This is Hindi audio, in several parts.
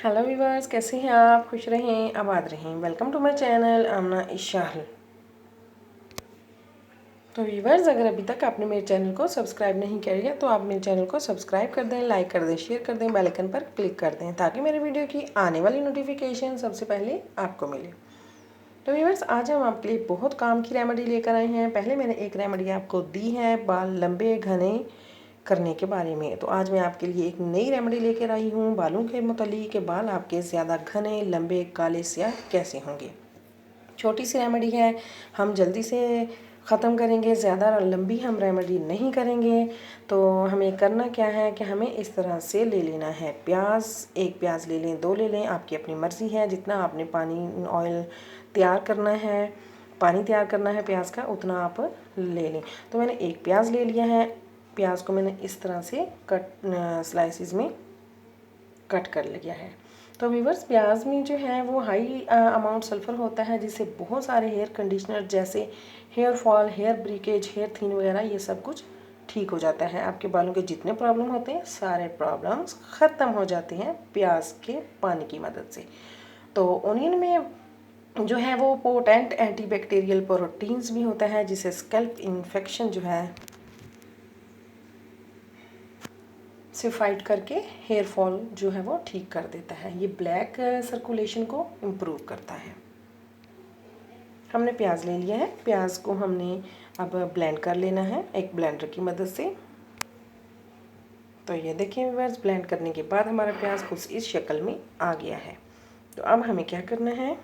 हेलो व्यूवर्स, कैसे हैं आप? खुश रहें, आबाद रहें। वेलकम टू माय चैनल आमना इशाहल। तो व्यूवर्स, अगर अभी तक आपने मेरे चैनल को सब्सक्राइब नहीं किया तो आप मेरे चैनल को सब्सक्राइब कर दें, लाइक कर दें, शेयर कर दें, बेल आइकन पर क्लिक कर दें ताकि मेरे वीडियो की आने वाली नोटिफिकेशन सबसे पहले आपको मिले। तो व्यूवर्स, आज हम आपके लिए बहुत काम की रेमेडी लेकर आए हैं। पहले मैंने एक रेमेडी आपको दी है बाल लंबे घने करने के बारे में। तो आज मैं आपके लिए एक नई रेमेडी लेकर आई हूँ बालों के मुतालिक, के बाल आपके ज़्यादा घने लंबे काले स्याह कैसे होंगे। छोटी सी रेमेडी है, हम जल्दी से ख़त्म करेंगे, ज़्यादा लंबी हम रेमेडी नहीं करेंगे। तो हमें करना क्या है कि हमें इस तरह से ले लेना है प्याज। एक प्याज ले लें, दो ले लें, आपकी अपनी मर्ज़ी है। जितना आपने पानी ऑयल तैयार करना है, पानी तैयार करना है प्याज का, उतना आप ले लें। तो मैंने एक प्याज ले लिया है। प्याज को मैंने इस तरह से स्लाइसिस में कट कर लिया है। तो व्यूवर्स, प्याज में जो है वो हाई अमाउंट सल्फ़र होता है, जिससे बहुत सारे हेयर कंडीशनर जैसे hair fall, hair breakage, hair thin वगैरह ये सब कुछ ठीक हो जाता है। आपके बालों के जितने प्रॉब्लम होते हैं सारे प्रॉब्लम्स ख़त्म हो जाते हैं प्याज के पानी की मदद से। तो ओनियन में जो है वो पोटेंट एंटीबैक्टीरियल प्रोटीन्स भी होता है, जिससे स्कैल्प इन्फेक्शन जो है से फाइट करके हेयर फॉल जो है वो ठीक कर देता है। ये ब्लैक सर्कुलेशन को इम्प्रूव करता है। हमने प्याज ले लिया है। प्याज को हमने अब ब्लेंड कर लेना है एक ब्लेंडर की मदद से। तो ये देखिए व्यूअर्स, ब्लेंड करने के बाद हमारा प्याज कुछ इस शक्ल में आ गया है। तो अब हमें क्या करना है,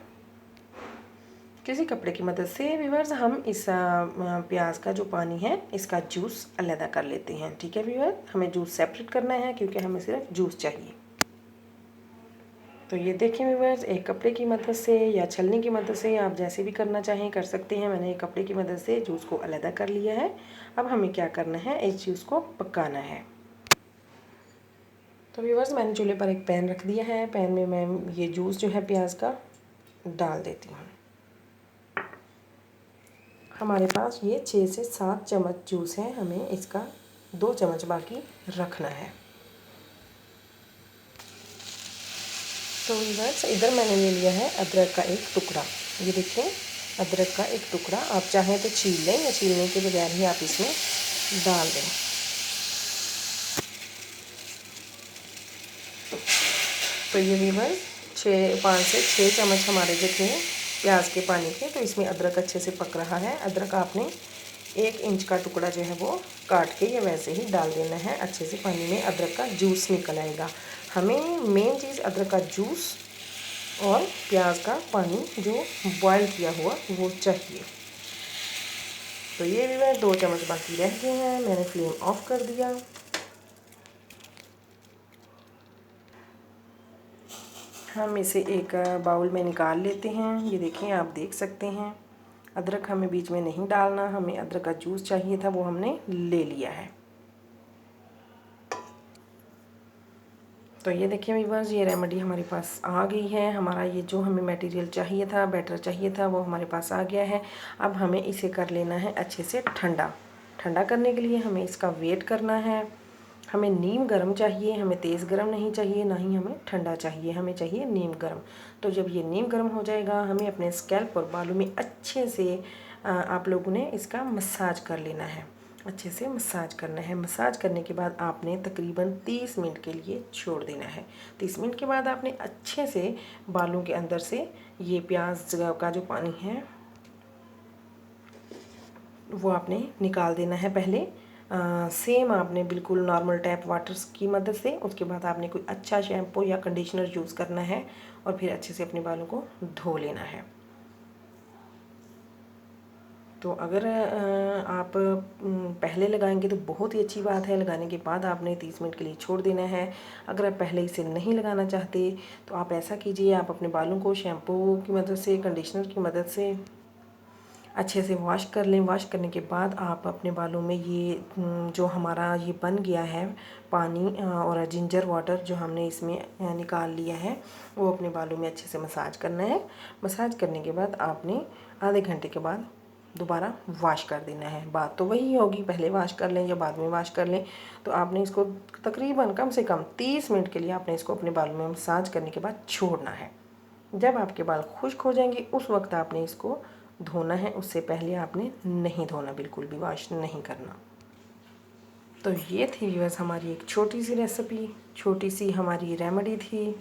किसी कपड़े की मदद से व्यूअर्स हम इस प्याज का जो पानी है इसका जूस अलग कर लेते हैं। ठीक है व्यूअर्स, हमें जूस सेपरेट करना है क्योंकि हमें सिर्फ जूस चाहिए। तो ये देखें व्यूअर्स, एक कपड़े की मदद से या छलनी की मदद से, आप जैसे भी करना चाहें कर सकते हैं। मैंने एक कपड़े की मदद से जूस को अलग कर लिया है। अब हमें क्या करना है, इस जूस को पकाना है। तो व्यूअर्स, मैंने चूल्हे पर एक पैन रख दिया है। पैन में मैं ये जूस जो है प्याज का डाल देती हूँ। हमारे पास ये 6 से 7 चम्मच जूस है, हमें इसका 2 चम्मच बाकी रखना है। तो व्यूअर्स, इधर मैंने ले लिया है अदरक का एक टुकड़ा। ये देखिए, अदरक का एक टुकड़ा, आप चाहें तो छील लें या छीलने के बगैर ही आप इसमें डाल दें। तो ये व्यूअर्स 5 से 6 चम्मच हमारे जो थे प्याज के पानी के, तो इसमें अदरक अच्छे से पक रहा है। अदरक आपने 1 इंच का टुकड़ा जो है वो काट के या वैसे ही डाल देना है। अच्छे से पानी में अदरक का जूस निकल आएगा। हमें मेन चीज़ अदरक का जूस और प्याज का पानी जो बॉयल किया हुआ वो चाहिए। तो ये भी मैं 2 चम्मच बाकी रह गए हैं, मैंने फ्लेम ऑफ कर दिया। हम इसे एक बाउल में निकाल लेते हैं। ये देखें, आप देख सकते हैं अदरक हमें बीच में नहीं डालना, हमें अदरक का जूस चाहिए था वो हमने ले लिया है। तो ये देखिए व्यूअर्स, ये रेमेडी हमारे पास आ गई है। हमारा ये जो हमें मटेरियल चाहिए था, बैटर चाहिए था, वो हमारे पास आ गया है। अब हमें इसे कर लेना है अच्छे से ठंडा। ठंडा करने के लिए हमें इसका वेट करना है। हमें नीम गर्म चाहिए, हमें तेज़ गर्म नहीं चाहिए, ना ही हमें ठंडा चाहिए, हमें चाहिए नीम गर्म। तो जब ये नीम गर्म हो जाएगा, हमें अपने स्कैल्प और बालों में अच्छे से आप लोगों ने इसका मसाज कर लेना है। अच्छे से मसाज करना है। मसाज करने के बाद आपने तकरीबन 30 मिनट के लिए छोड़ देना है। 30 मिनट के बाद आपने अच्छे से बालों के अंदर से ये प्याज का जो पानी है वो आपने निकाल देना है। पहले सेम आपने बिल्कुल नॉर्मल टैप वाटर की मदद से, उसके बाद आपने कोई अच्छा शैम्पू या कंडीशनर यूज़ करना है और फिर अच्छे से अपने बालों को धो लेना है। तो अगर आप पहले लगाएंगे तो बहुत ही अच्छी बात है। लगाने के बाद आपने 30 मिनट के लिए छोड़ देना है। अगर आप पहले इसे नहीं लगाना चाहते तो आप ऐसा कीजिए, आप अपने बालों को शैम्पू की मदद से, कंडीशनर की मदद से अच्छे से वॉश कर लें। वॉश करने के बाद आप अपने बालों में ये जो हमारा ये बन गया है पानी और जिंजर वाटर जो हमने इसमें निकाल लिया है, वो अपने बालों में अच्छे से मसाज करना है। मसाज करने के बाद आपने आधे घंटे के बाद दोबारा वॉश कर देना है। बात तो वही होगी, पहले वॉश कर लें या बाद में वॉश कर लें। तो आपने इसको तकरीबन कम से कम 30 मिनट के लिए आपने इसको अपने बालों में मसाज करने के बाद छोड़ना है। जब आपके बाल खुश्क हो जाएंगे उस वक्त आपने इसको धोना है, उससे पहले आपने नहीं धोना, बिल्कुल भी वॉश नहीं करना। तो ये थी व्यूअर्स हमारी एक छोटी सी रेसिपी, छोटी सी हमारी रेमेडी थी।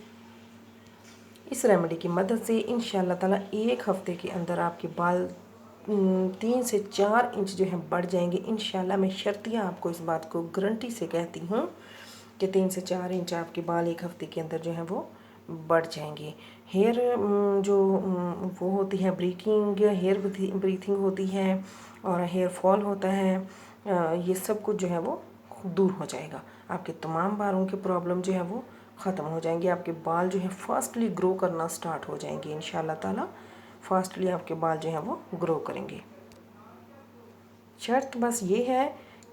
इस रेमेडी की मदद से इंशाल्लाह ताला 1 हफ़्ते के अंदर आपके बाल 3 से 4 इंच जो है बढ़ जाएंगे इंशाल्लाह। मैं शर्तिया आपको इस बात को गारंटी से कहती हूँ कि 3 से 4 इंच आपके बाल 1 हफ़्ते के अंदर जो है वो बढ़ जाएंगे। हेयर जो वो होती है ब्रीकिंग, हेयर ब्रीथिंग होती है और हेयर फॉल होता है, ये सब कुछ जो है वो दूर हो जाएगा। आपके तमाम बालों के प्रॉब्लम जो है वो ख़त्म हो जाएंगे। आपके बाल जो है फास्टली ग्रो करना स्टार्ट हो जाएंगे इंशाल्लाह ताला। फास्टली आपके बाल जो है वो ग्रो करेंगे। शर्त बस ये है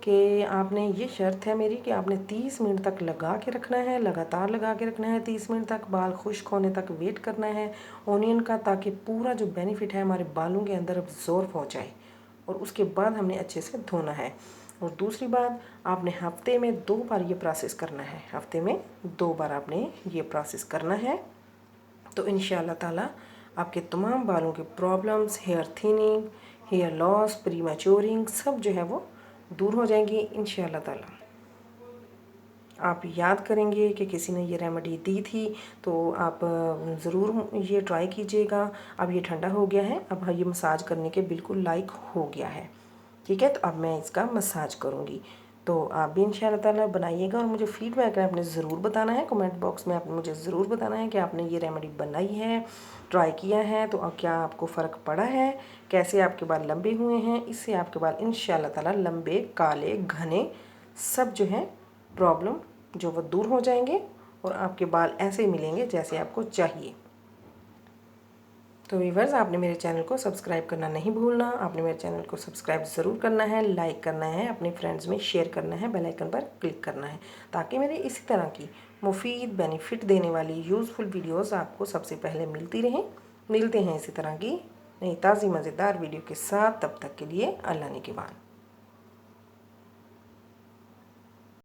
कि आपने, ये शर्त है मेरी कि आपने 30 मिनट तक लगा के रखना है, लगातार लगा के रखना है 30 मिनट तक। बाल खुश्क होने तक वेट करना है ओनियन का, ताकि पूरा जो बेनिफिट है हमारे बालों के अंदर अब्जॉर्ब हो जाए। और उसके बाद हमने अच्छे से धोना है। और दूसरी बात, आपने हफ्ते में 2 बार ये प्रोसेस करना है। हफ्ते में 2 बार आपने ये प्रोसेस करना है। तो इंशाल्लाह ताला आपके तमाम बालों के problems, hair thinning, hair loss, premature greying, सब जो है वो दूर हो जाएंगी इंशाल्लाह ताला। आप याद करेंगे कि किसी ने ये रेमेडी दी थी, तो आप ज़रूर ये ट्राई कीजिएगा। अब ये ठंडा हो गया है, अब ये मसाज करने के बिल्कुल लायक हो गया है। ठीक है, तो अब मैं इसका मसाज करूँगी। तो आप भी इंशाल्लाह ताला बनाइएगा और मुझे फ़ीडबैक है आपने ज़रूर बताना है। कमेंट बॉक्स में आपने मुझे ज़रूर बताना है कि आपने ये रेमेडी बनाई है, ट्राई किया है, तो क्या आपको फ़र्क पड़ा है, कैसे आपके बाल लंबे हुए हैं। इससे आपके बाल इंशाल्लाह ताला लंबे, काले, घने सब जो है प्रॉब्लम जो वो दूर हो जाएंगे और आपके बाल ऐसे मिलेंगे जैसे आपको चाहिए। तो व्यूअर्स, आपने मेरे चैनल को सब्सक्राइब करना नहीं भूलना। आपने मेरे चैनल को सब्सक्राइब ज़रूर करना है, लाइक करना है, अपने फ्रेंड्स में शेयर करना है, बेल आइकन पर क्लिक करना है, ताकि मेरे इसी तरह की मुफीद बेनिफिट देने वाली यूज़फुल वीडियोस आपको सबसे पहले मिलती रहें। मिलते हैं इसी तरह की नई ताज़ी मज़ेदार वीडियो के साथ। तब तक के लिए अल्लाह निगहबान।